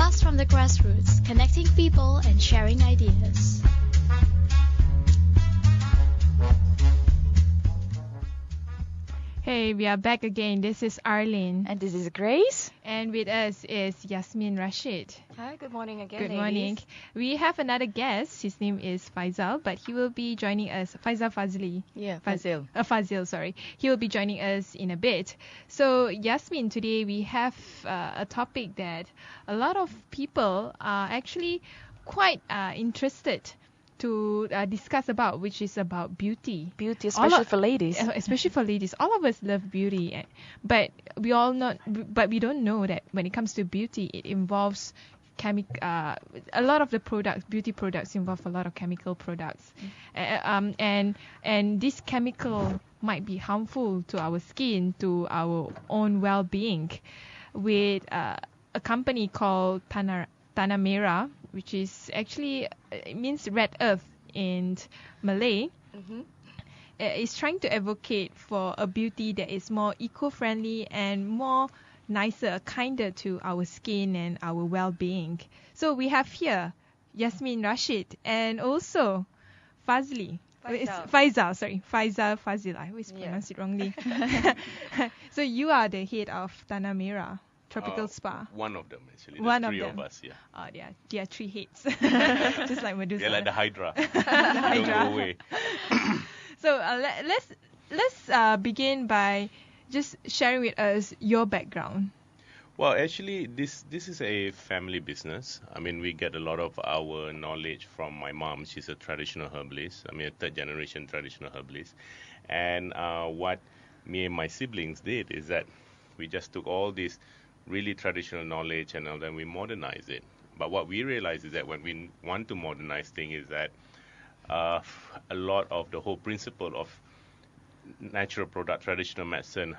podcast from the grassroots, connecting people and sharing ideas. Hey, we are back again. This is Arlene. And this is Grace. And with us is Yasmin Rasyid. Hi, good morning again, Good ladies. morning. We have another guest. His name is Faisal, but he will be joining us. Fadzil. Yeah, Fadzil. Fadzil, sorry. He will be joining us in a bit. So, Yasmin, today we have a topic that a lot of people are actually quite interested to discuss about, which is about beauty. Beauty, especially for ladies. Especially for ladies. All of us love beauty, but we don't know that when it comes to beauty, it involves a lot of the beauty products involve a lot of chemical products. And this chemical might be harmful to our skin, to our own well-being. With a company called Tanamera, which is actually, it means red earth in Malay, is trying to advocate for a beauty that is more eco-friendly and more nicer, kinder to our skin and our well-being. So we have here Yasmin Rasyid and also Fadzil. Fadzil. I always pronounce it wrongly. So you are the head of Tanamera Tropical Spa. One of them, actually. One There's of three them. of us, yeah. Oh, there are three heads. Just like Medusa. They're like the Hydra. Hydra. Don't go away. So let's begin by just sharing with us your background. Well, actually, this is a family business. I mean, we get a lot of our knowledge from my mom. She's a traditional herbalist. I mean, a third-generation traditional herbalist. And what me and my siblings did is that we just took all this really traditional knowledge and then we modernize it. But what we realize is that when we want to modernize things is that a lot of the whole principle of natural product, traditional medicine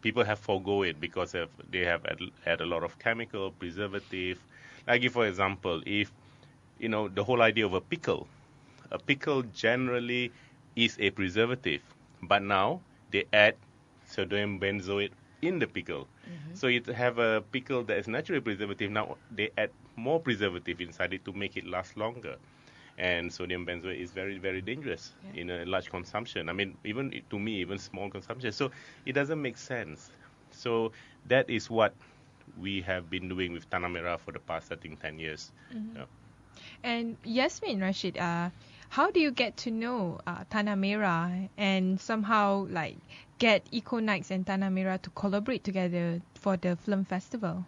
people have forgo it because they have had a lot of chemical, preservative. Like if, for example, if, the whole idea of a pickle generally is a preservative, but now they add sodium benzoate in the pickle. So you have a pickle that is naturally preservative. Now they add more preservative inside it to make it last longer. And sodium benzoate is very, very dangerous in a large consumption. I mean, even to me, even small consumption. So it doesn't make sense. So that is what we have been doing with Tanamera for the past, I think, 10 years. Yeah. And Yasmin Rasyid, how do you get to know Tanamera and somehow get Ecoknights and Tanamera to collaborate together for the film festival?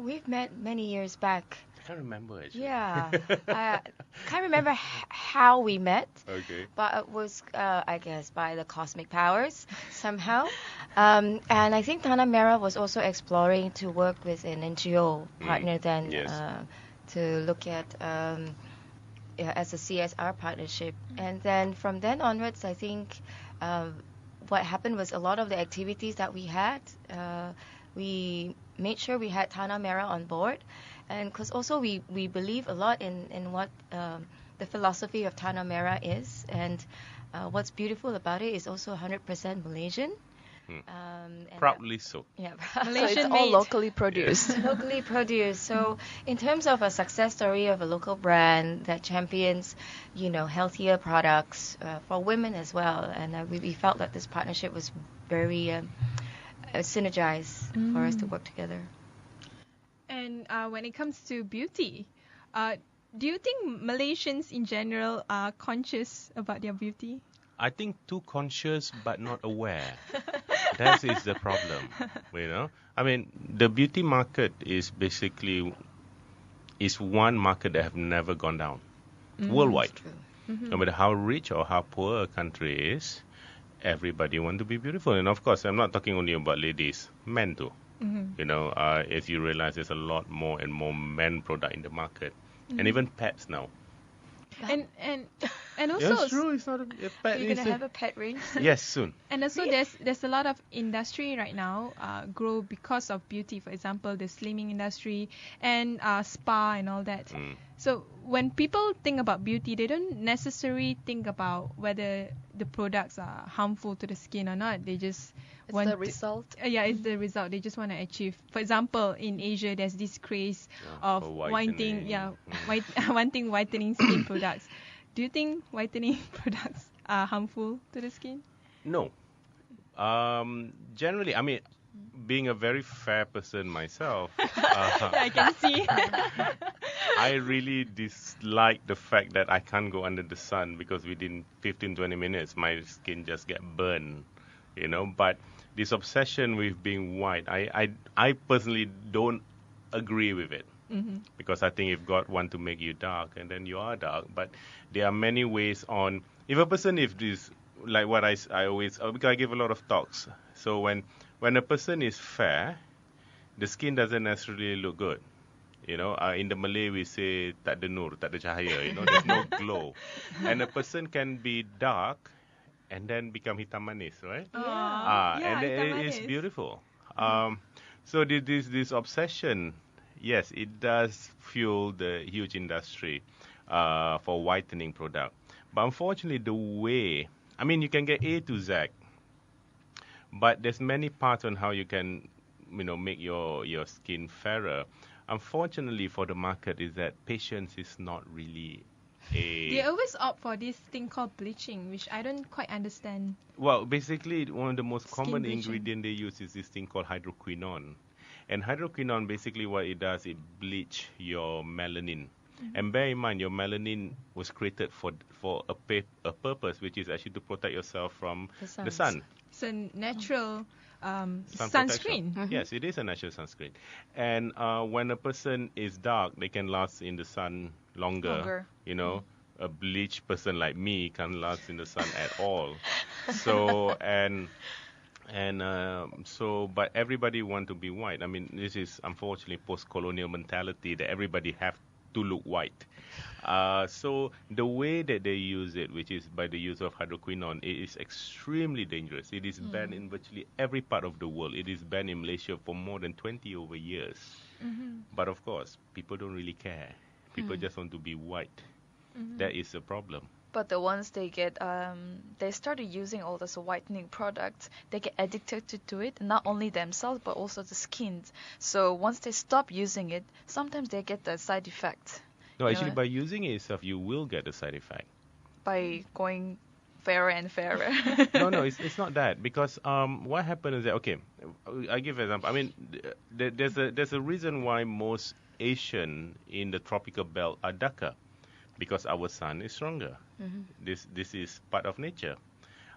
We've met many years back. I can't remember, actually. Yeah. I can't remember how we met. Okay. But it was, I guess, by the cosmic powers somehow. And I think Tanamera was also exploring to work with an NGO partner then to look at as a CSR partnership. And then from then onwards, I think what happened was a lot of the activities that we had, we made sure we had Tanamera on board. And because also we believe a lot in what the philosophy of Tanamera is. And what's beautiful about it is also 100% Malaysian. Proudly so. Yeah, Malaysian so it's made. all locally produced. Locally produced. So in terms of a success story of a local brand that champions, healthier products for women as well, and we felt that this partnership was very synergized for us to work together. And when it comes to beauty, do you think Malaysians in general are conscious about their beauty? I think too conscious but not aware. That is the problem, I mean, the beauty market is basically one market that have never gone down worldwide. No matter how rich or how poor a country is, everybody want to be beautiful. And of course, I'm not talking only about ladies, men too. As you realize, there's a lot more and more men product in the market, and even pets now. And also, Yes, true. It's not a pet. You're gonna have a pet range? Yes, soon. And also, there's a lot of industry right now grow because of beauty. For example, the slimming industry and spa and all that. So when people think about beauty, they don't necessarily think about whether the products are harmful to the skin or not. They just It's the result. Yeah, it's the result they just want to achieve. For example, in Asia, there's this craze of wanting whitening skin products. Do you think whitening products are harmful to the skin? No. Generally, I mean, being a very fair person myself, I can see. I really dislike the fact that I can't go under the sun because within 15-20 minutes my skin just get burned, you know. But this obsession with being white, I personally don't agree with it. Because I think if God want to make you dark, and then you are dark. But there are many ways on. If a person, if this, like what I always, because I give a lot of talks. So when a person is fair, the skin doesn't necessarily look good. You know, in the Malay we say tak ada nur, tak ada cahaya. You know, there's no glow. And a person can be dark and then become hitam manis, right? And it's beautiful. So this obsession. Yes, it does fuel the huge industry for whitening product. But unfortunately, the way, I mean, you can get A to Z, but there's many parts on how you can, you know, make your skin fairer. Unfortunately for the market is that patience is not really They always opt for this thing called bleaching, which I don't quite understand. Well, basically, one of the most common ingredient they use is this thing called hydroquinone. And hydroquinone, basically what it does, it bleach your melanin. And bear in mind, your melanin was created for a purpose, which is actually to protect yourself from the sun. It's a natural sunscreen. Yes, it is a natural sunscreen. And when a person is dark, they can last in the sun longer. You know, a bleached person like me can't last in the sun at all. So, but everybody want to be white. I mean, this is unfortunately post-colonial mentality that everybody have to look white. So the way that they use it, which is by the use of hydroquinone, it is extremely dangerous. It is banned in virtually every part of the world. It is banned in Malaysia for more than 20 over years. But of course, people don't really care. People just want to be white. That is a problem. But the ones they get, they started using all those whitening products, they get addicted to it, not only themselves, but also the skins. So once they stop using it, sometimes they get the side effect. No, actually, by using it itself, you will get a side effect. By going fairer and fairer. No, it's not that. Because what happened is that, okay, I give an example. I mean, there's a reason why most Asian in the tropical belt are darker. Because our sun is stronger. This is part of nature.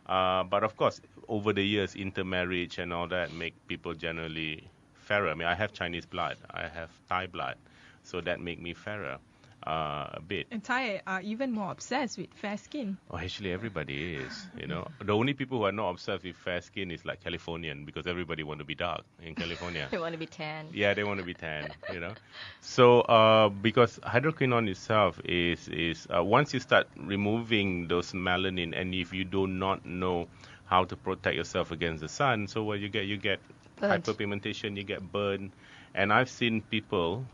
But of course, over the years, intermarriage and all that make people generally fairer. I mean, I have Chinese blood. I have Thai blood. So that make me fairer a bit. And Thai are even more obsessed with fair skin. Oh, actually, everybody is. You know, the only people who are not obsessed with fair skin is like Californian, because everybody want to be dark in California. They want to be tan. Yeah, they want to be tan. You know, so because hydroquinone itself is once you start removing those melanin, and if you do not know how to protect yourself against the sun, so what you get hyperpigmentation, you get burn, and I've seen people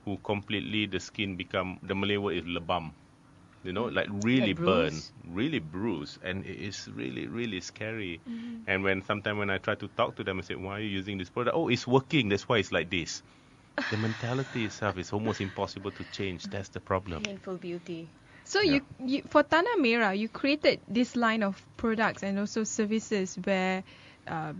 who completely the skin become, the Malay word is lebam, you know, like really burn, really bruised, and it is really, really scary. And when I try to talk to them, I say, why are you using this product? Oh, it's working, that's why it's like this. The mentality itself is almost impossible to change. That's the problem. Painful beauty. So you for Tanamera, you created this line of products and also services where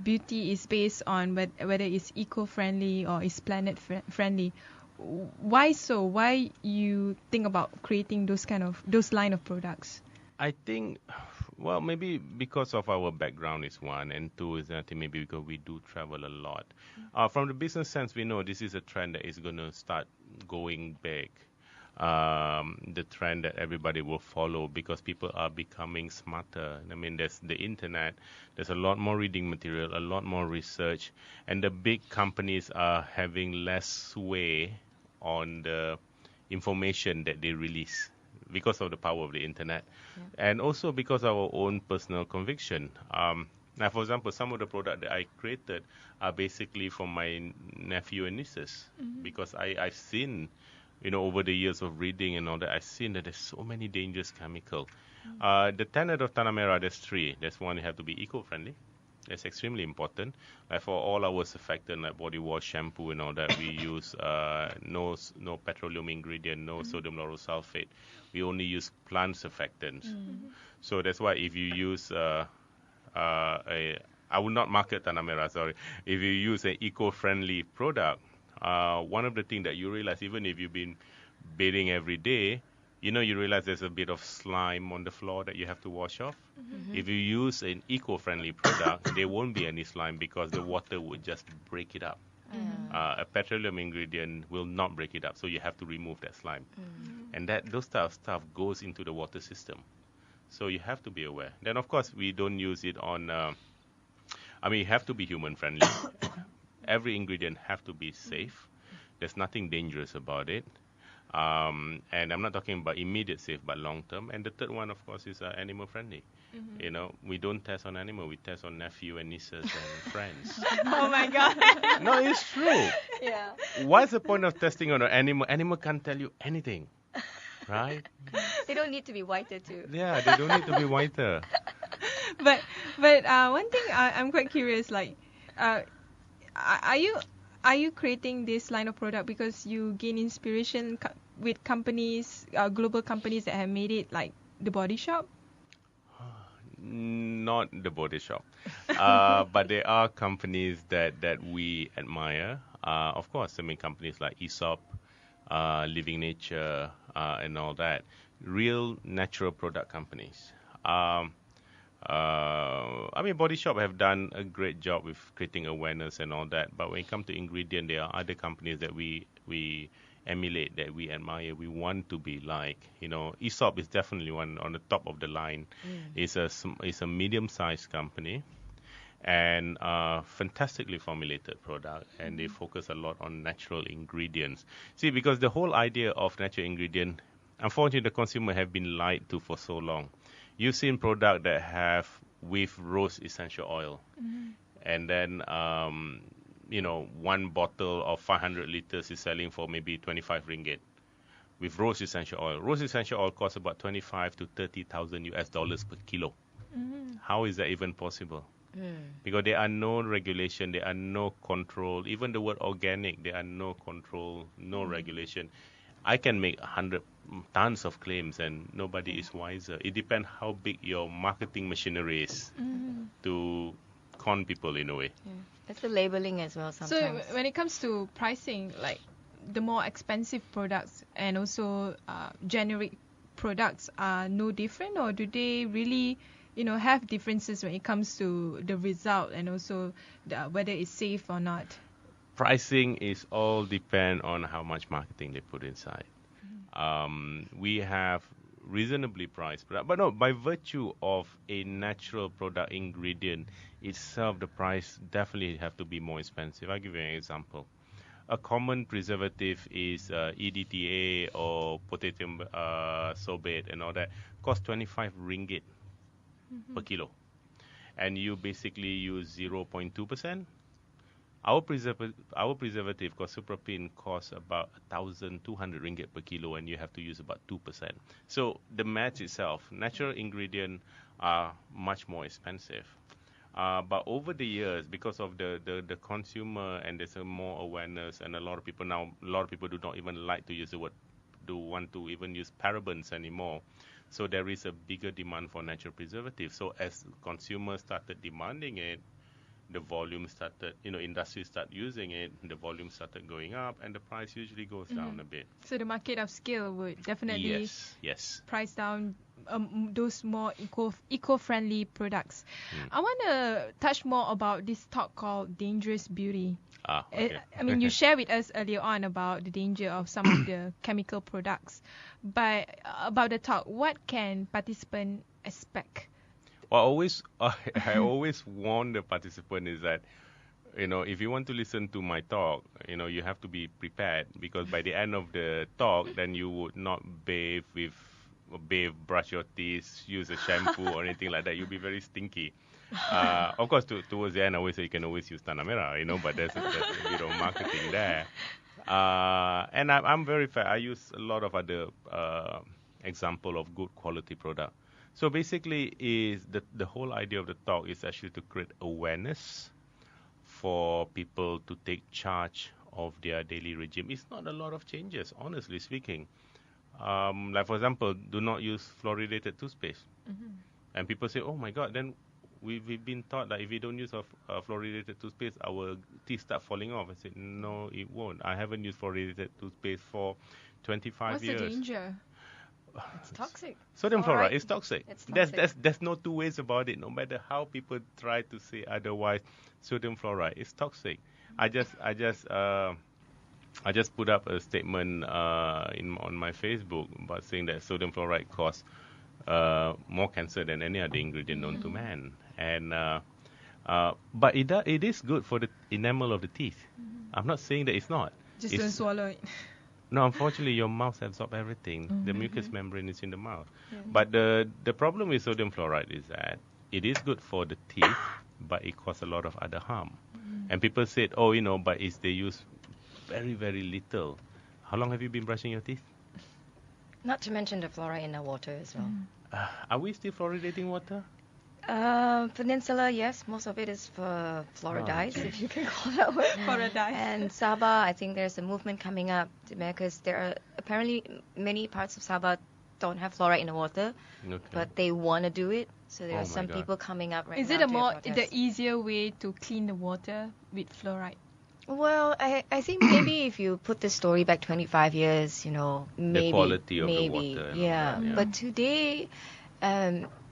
beauty is based on whether it's eco-friendly or it's planet-friendly. Why so? Why you think about creating those line of products? I think, well, maybe because of our background is one, and two is that maybe because we do travel a lot. From the business sense, we know this is a trend that is going to start going big. The trend that everybody will follow because people are becoming smarter. I mean, there's the internet, there's a lot more reading material, a lot more research, and the big companies are having less sway on the information that they release because of the power of the internet, and also because of our own personal conviction. Now, for example, some of the products that I created are basically from my nephew and nieces, because I've seen, you know, over the years of reading and all that, I've seen that there's so many dangerous chemicals. The tenet of Tanamera, there's three. There's one, you have to be eco-friendly. That's extremely important. Like for all our surfactant, like body wash, shampoo, and all that, we use no petroleum ingredient, no sodium lauryl sulfate. We only use plant surfactants. So that's why if you use I will not market Tanamera, sorry. If you use an eco-friendly product, one of the things that you realize, even if you've been bathing every day, you realize there's a bit of slime on the floor that you have to wash off. If you use an eco-friendly product, there won't be any slime because the water would just break it up. A petroleum ingredient will not break it up, so you have to remove that slime. And those stuff goes into the water system. So you have to be aware. Then, of course, we don't use it on... you have to be human-friendly. Every ingredient have to be safe. There's nothing dangerous about it. And I'm not talking about immediate safe, but long-term. And the third one, of course, is animal-friendly. We don't test on animal. We test on nephew and nieces and friends. Oh, my God. No, it's true. Yeah. What's the point of testing on an animal? Animal can't tell you anything, right? They don't need to be whiter too. Yeah, they don't need to be whiter. But one thing I'm quite curious, like, are you creating this line of product because you gain inspiration with companies, global companies that have made it, like the Body Shop? Not the Body Shop, but there are companies that we admire. Of course, companies like Aesop, Living Nature, and all that. Real natural product companies. Body Shop have done a great job with creating awareness and all that. But when it comes to ingredient, there are other companies that we emulate, that we admire, we want to be like. Aesop is definitely one on the top of the line. It's a medium-sized company, and fantastically formulated product, and they focus a lot on natural ingredients. See, because the whole idea of natural ingredient, unfortunately, the consumer have been lied to for so long. You've seen product that have with rose essential oil, and then one bottle of 500 liters is selling for maybe 25 ringgit with rose essential oil. Rose essential oil costs about 25 to 30,000 US dollars per kilo. How is that even possible? Because there are no regulation, there are no control. Even the word organic, there are no control, no regulation. I can make 100 tons of claims and nobody is wiser. It depends how big your marketing machinery is to con people in a way. Yeah. That's the labeling as well sometimes. So when it comes to pricing, like the more expensive products and also generic products are no different, or do they really have differences when it comes to the result and also whether it's safe or not? Pricing is all depend on how much marketing they put inside. We have reasonably priced product, but no, by virtue of a natural product ingredient itself, the price definitely have to be more expensive. I'll give you an example. A common preservative is EDTA or potassium sorbate and all that, cost 25 ringgit per kilo, and you basically use 0.2%. Our preservative, Cosupropin, costs about 1,200 ringgit per kilo, and you have to use about 2%. So the match itself, natural ingredients are much more expensive. But over the years, because of the consumer, and there's more awareness, and a lot of people do not even like to use the word, do want to even use parabens anymore. So there is a bigger demand for natural preservatives. So as consumers started demanding it, the volume started, industry start using it, the volume started going up, and the price usually goes down a bit. So the market of scale would definitely yes. price down those more eco-friendly products. I want to touch more about this talk called dangerous beauty. Okay. You shared with us earlier on about the danger of some of the chemical products, but about the talk, what can participants expect? Well, I always warn the participant is that, if you want to listen to my talk, you have to be prepared, because by the end of the talk, then you would not brush your teeth, use a shampoo or anything like that. You'll be very stinky. Of course, towards the end, I always say you can always use Tanamera, but there's a bit of marketing there. And I'm very fair. I use a lot of other example of good quality product. So basically, is the whole idea of the talk is actually to create awareness for people to take charge of their daily regime. It's not a lot of changes, honestly speaking. Like for example, do not use fluoridated toothpaste. And people say, oh my God, then we've been taught that if we don't use fluoridated toothpaste, our teeth start falling off. I said, no, it won't. I haven't used fluoridated toothpaste for 25 years. What's the danger? It's toxic. Sodium All fluoride right. is toxic. It's toxic. There's no two ways about it. No matter how people try to say otherwise, sodium fluoride is toxic. I just put up a statement on my Facebook about saying that sodium fluoride causes more cancer than any other ingredient known to man. And but it is good for the enamel of the teeth. I'm not saying that it's not. Just don't swallow it. No, unfortunately, your mouth absorbs everything. The mucous membrane is in the mouth. But the problem with sodium fluoride is that it is good for the teeth, but it causes a lot of other harm. And people said, oh, but it's they use very, very little. How long have you been brushing your teeth? Not to mention the fluoride in the water as well. Are we still fluoridating water? Peninsula, yes, most of it is for fluoridize, if you can call that word. Fluoridize. And Sabah, I think there's a movement coming up because there are apparently many parts of Sabah don't have fluoride in the water, but they want to do it. So there are some people coming up right now. Is it the easier way to clean the water with fluoride? Well, I think maybe if you put the story back 25 years, maybe. The quality of the water. Yeah. But today,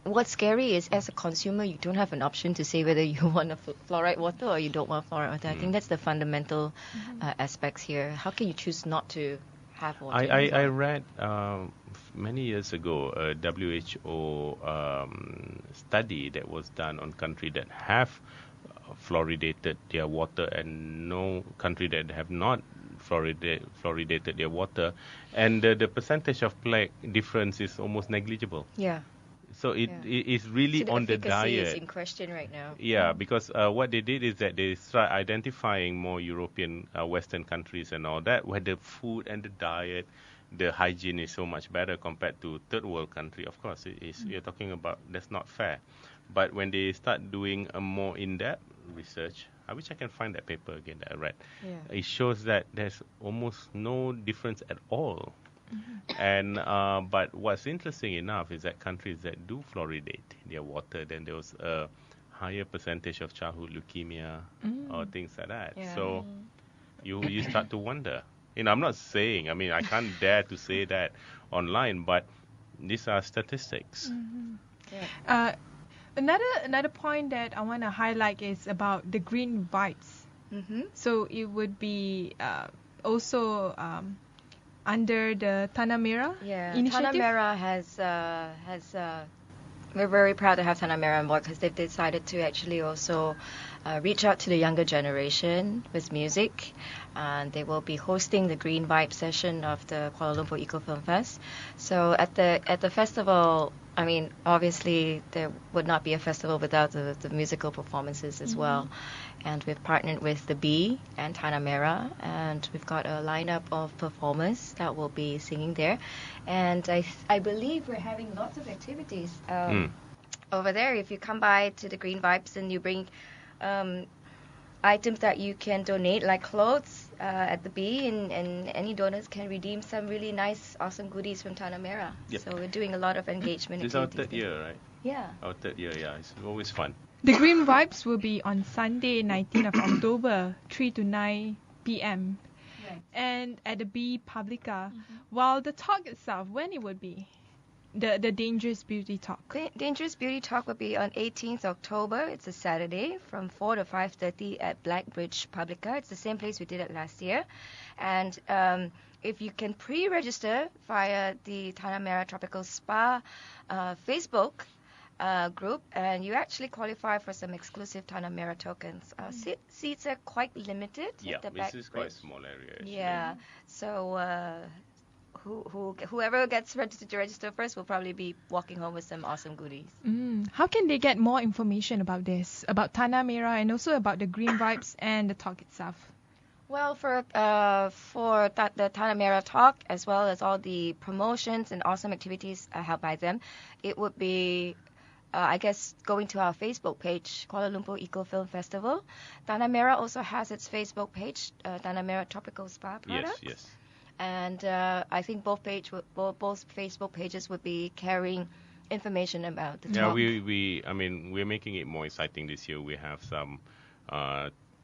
what's scary is as a consumer, you don't have an option to say whether you want a fluoride water or you don't want fluoride water. I think that's the fundamental aspects here. How can you choose not to have water? I read many years ago a WHO study that was done on countries that have fluoridated their water and no country that have not fluoridated their water, and the percentage of plaque difference is almost negligible. Yeah. So it is really on the diet. Is in question right now. Yeah, because what they did is that they start identifying more European, Western countries and all that, where the food and the diet, the hygiene is so much better compared to third world country. Of course, it is. You're talking about that's not fair. But when they start doing a more in-depth research, I wish I can find that paper again that I read. Yeah. It shows that there's almost no difference at all. And but what's interesting enough is that countries that do fluoridate their water, then there was a higher percentage of childhood leukemia or things like that. Yeah. So you start to wonder. I'm not saying, I can't dare to say that online, but these are statistics. Yeah. Another point that I want to highlight is about the green vibes. So it would be also under the Tanamera initiative. Tanamera has we're very proud to have Tanamera on board because they've decided to actually also reach out to the younger generation with music. And they will be hosting the Green Vibe session of the Kuala Lumpur Eco Film Fest. So at the festival, obviously there would not be a festival without the musical performances as well. And we've partnered with the Bee and Tanamera, and we've got a lineup of performers that will be singing there. And I believe we're having lots of activities over there. If you come by to the Green Vibes and you bring items that you can donate, like clothes at the Bee, and any donors can redeem some really nice, awesome goodies from Tanamera. Yep. So we're doing a lot of engagement. This is our third year, right? Yeah. Our third year, yeah. It's always fun. The Green Vibes will be on Sunday, 19th of October, 3 to 9 p.m. Right. And at the Bee Publica. While the talk itself, when it would be? The Dangerous Beauty Talk. The Dangerous Beauty Talk will be on 18th October. It's a Saturday from 4 to 5:30 at Blackbridge Publica. It's the same place we did it last year. And if you can pre-register via the Tanamera Tropical Spa Facebook group, and you actually qualify for some exclusive Tanamera tokens. Seats are quite limited. Yeah, at the this is quite a small area. Actually. Yeah, so whoever gets registered to register first will probably be walking home with some awesome goodies. How can they get more information about this, about Tanamera, and also about the Green Vibes and the talk itself? Well, for for the Tanamera talk, as well as all the promotions and awesome activities held by them, it would be, I guess, going to our Facebook page, Kuala Lumpur Eco Film Festival. Tanamera also has its Facebook page, Tanamera Tropical Spa Products. Yes. And I think both Facebook pages would be carrying information about the talk. We're making it more exciting this year. We have some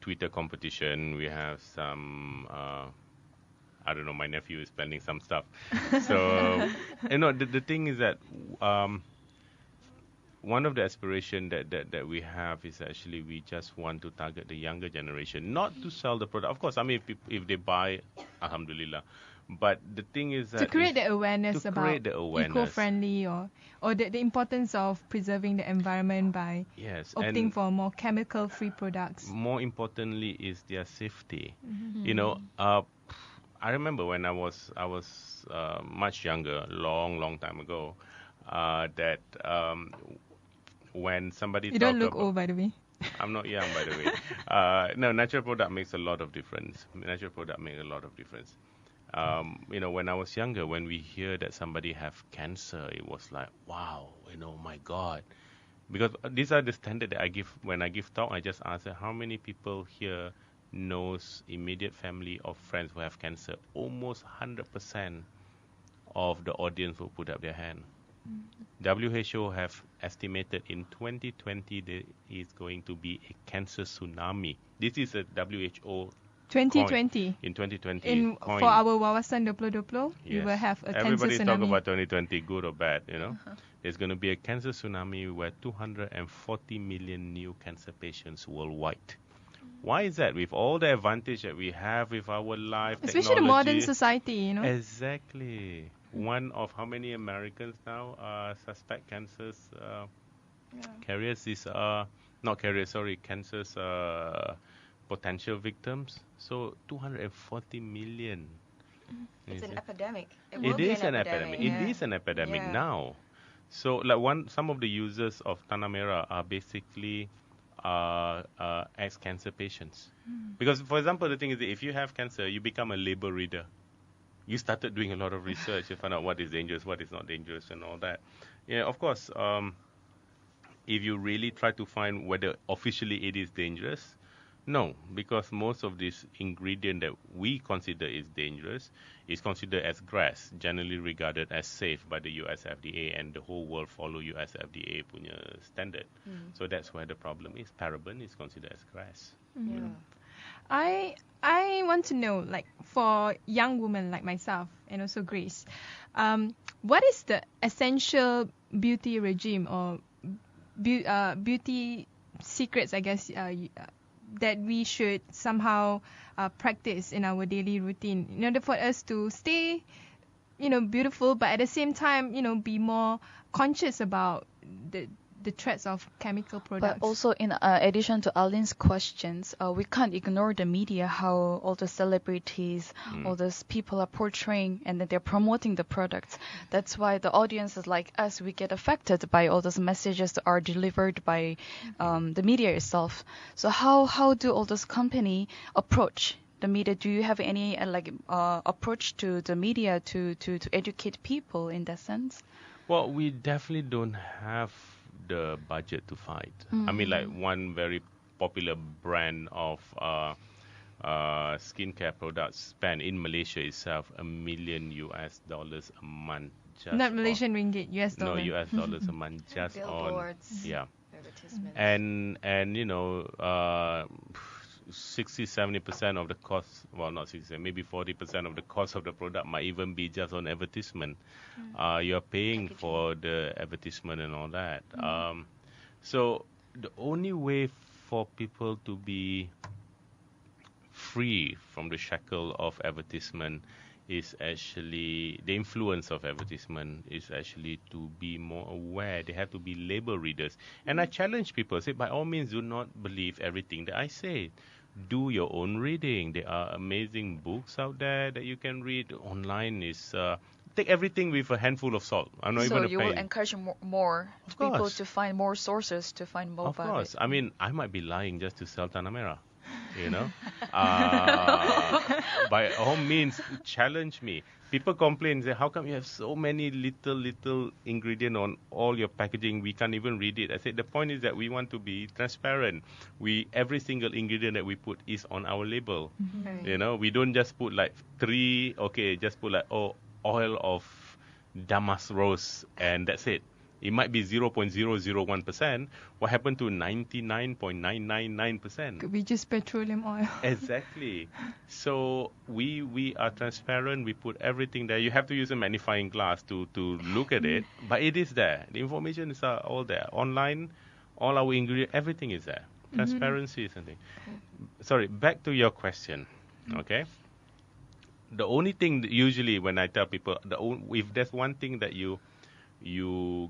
Twitter competition. We have some, I don't know, my nephew is planning some stuff. So, the thing is that one of the aspirations that we have is actually we just want to target the younger generation, not to sell the product. Of course, if they buy, alhamdulillah. But the thing is that to create the awareness about eco-friendly or the importance of preserving the environment by opting for more chemical-free products. More importantly is their safety. I remember when I was much younger, long time ago, that when somebody you don't look old, by the way. I'm not young, by the way. No, natural product makes a lot of difference. When I was younger, when we hear that somebody have cancer, it was like, wow, my God. Because these are the standard that I give when I give talk. I just ask how many people here knows immediate family or friends who have cancer. Almost 100% of the audience will put up their hand. WHO have estimated in 2020 there is going to be a cancer tsunami. This is a WHO 2020. In 2020. For our Wawasan 2020, we will have a cancer Everybody's tsunami. talking about 2020, good or bad, There's going to be a cancer tsunami where 240 million new cancer patients worldwide. Why is that? With all the advantage that we have with our life, especially the modern society, Exactly. One of how many Americans now suspect cancers carriers is cancers potential victims. So 240 million. It's an epidemic. It is an epidemic. It is an epidemic now. So some of the users of Tanamera are basically ex-cancer patients. Because, for example, the thing is that if you have cancer, you become a label reader. You started doing a lot of research to find out what is dangerous, what is not dangerous, and all that. Yeah, of course, if you really try to find whether officially it is dangerous, no, because most of this ingredient that we consider is dangerous is considered as grass, generally regarded as safe by the US FDA, and the whole world follow US FDA punya standard. So that's where the problem is. Paraben is considered as grass. I want to know, like, for young women like myself and also Grace, what is the essential beauty regime or beauty secrets, I guess, that we should somehow practice in our daily routine in order for us to stay, beautiful, but at the same time, be more conscious about the threats of chemical products. But also, in addition to Arlene's questions, we can't ignore the media, how all the celebrities, all those people are portraying and that they're promoting the products. That's why the audiences like us, we get affected by all those messages that are delivered by the media itself. So how do all those companies approach the media? Do you have any approach to the media to educate people in that sense? Well, we definitely don't have the budget to fight. I mean, like one very popular brand of skincare products spend in Malaysia itself $1 million a month. Just not Malaysian ringgit, US dollar. No, US dollars a month just billboards, on advertisements. And 60-70% of the cost, well, not 60, maybe 40% of the cost of the product might even be just on advertisement. You're paying for the advertisement and all that. So the only way for people to be free from the shackle of advertisement is actually, the influence of advertisement is actually to be more aware. They have to be label readers. And I challenge people, say, by all means, do not believe everything that I say. Do your own reading. There are amazing books out there that you can read. Online is take everything with a handful of salt. I'm not even a pain. So you will encourage more people to find more sources, to find mobile. Of course. I mean, I might be lying just to sell Tanamera. you know. By all means, challenge me. People complain, say, how come you have so many little ingredient on all your packaging? We can't even read it. I said, the point is that we want to be transparent. Every single ingredient that we put is on our label. Right. You know, we don't just put like just put like, oil of damask rose, and that's it. It might be 0.001%. What happened to 99.999%? Could be just petroleum oil. Exactly. So we are transparent. We put everything there. You have to use a magnifying glass to look at it, but it is there. The information is all there. Online, all our ingredients, everything is there. Transparency is something. Sorry, back to your question. Okay. The only thing that usually when I tell people, if there's one thing that you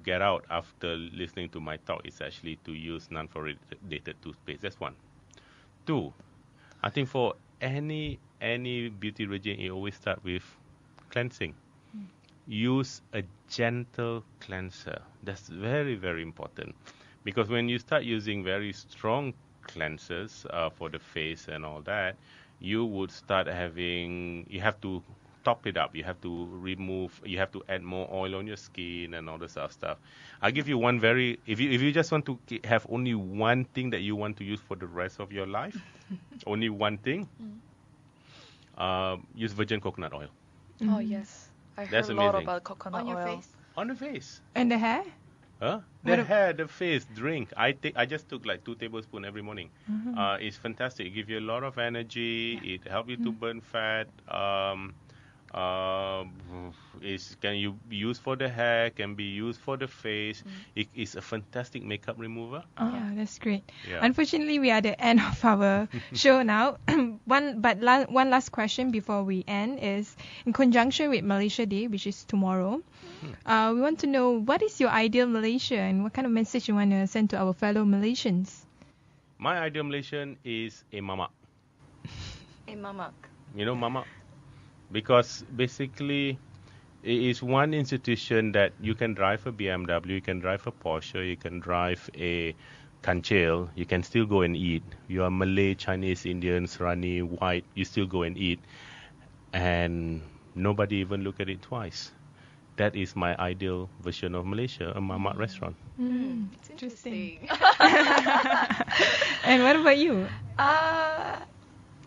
get out after listening to my talk, is actually to use non-fluoridated toothpaste. That's one. Two, I think for any beauty regime, you always start with cleansing. Use a gentle cleanser. That's very, very important. Because when you start using very strong cleansers for the face and all that, you would start you have to top it up. You have to add more oil on your skin and all this other stuff. I'll give you one if you just want to have only one thing that you want to use for the rest of your life, only one thing, use virgin coconut oil. Oh, yes. I heard That's a lot amazing. about coconut On your oil. face? On the face. And the hair? Huh? The hair, the face, drink. I just took like 2 tablespoons every morning. It's fantastic. It gives you a lot of energy. It helps you to burn fat. Can you be used for the hair, can be used for the face. It is a fantastic makeup remover. That's great. Yeah. Unfortunately, we are at the end of our show now. One last question before we end is, in conjunction with Malaysia Day, which is tomorrow, we want to know, what is your ideal Malaysia and what kind of message you want to send to our fellow Malaysians? My ideal Malaysian is a mamak. A mamak. You know mamak? Because basically, it is one institution that you can drive a BMW, you can drive a Porsche, you can drive a Kancil, you can still go and eat. You are Malay, Chinese, Indian, Serani, white, you still go and eat. And nobody even look at it twice. That is my ideal version of Malaysia, a mamak restaurant. It's interesting. And what about you?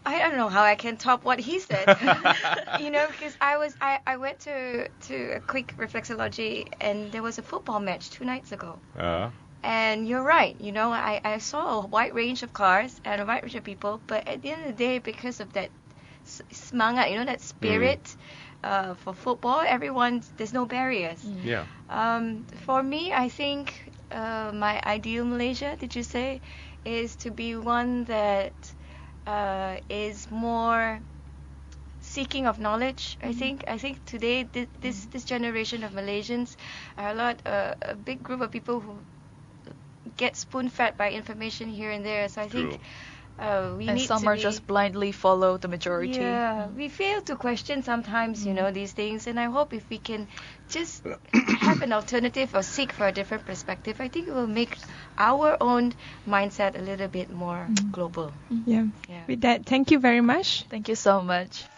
I don't know how I can top what he said. Because I went to a quick reflexology, and there was a football match 2 nights ago. And you're right, I saw a wide range of cars and a wide range of people, but at the end of the day, because of that semangat, that spirit for football, there's no barriers. Yeah. For me, I think my ideal Malaysia, did you say, is to be one that is more seeking of knowledge. I think today this generation of Malaysians are a big group of people who get spoon-fed by information here and there. So I think we and need some to are just blindly follow the majority. Yeah, we fail to question sometimes, these things. And I hope if we can just have an alternative or seek for a different perspective, I think it will make our own mindset a little bit more global. Yeah. With that, thank you very much. Thank you so much.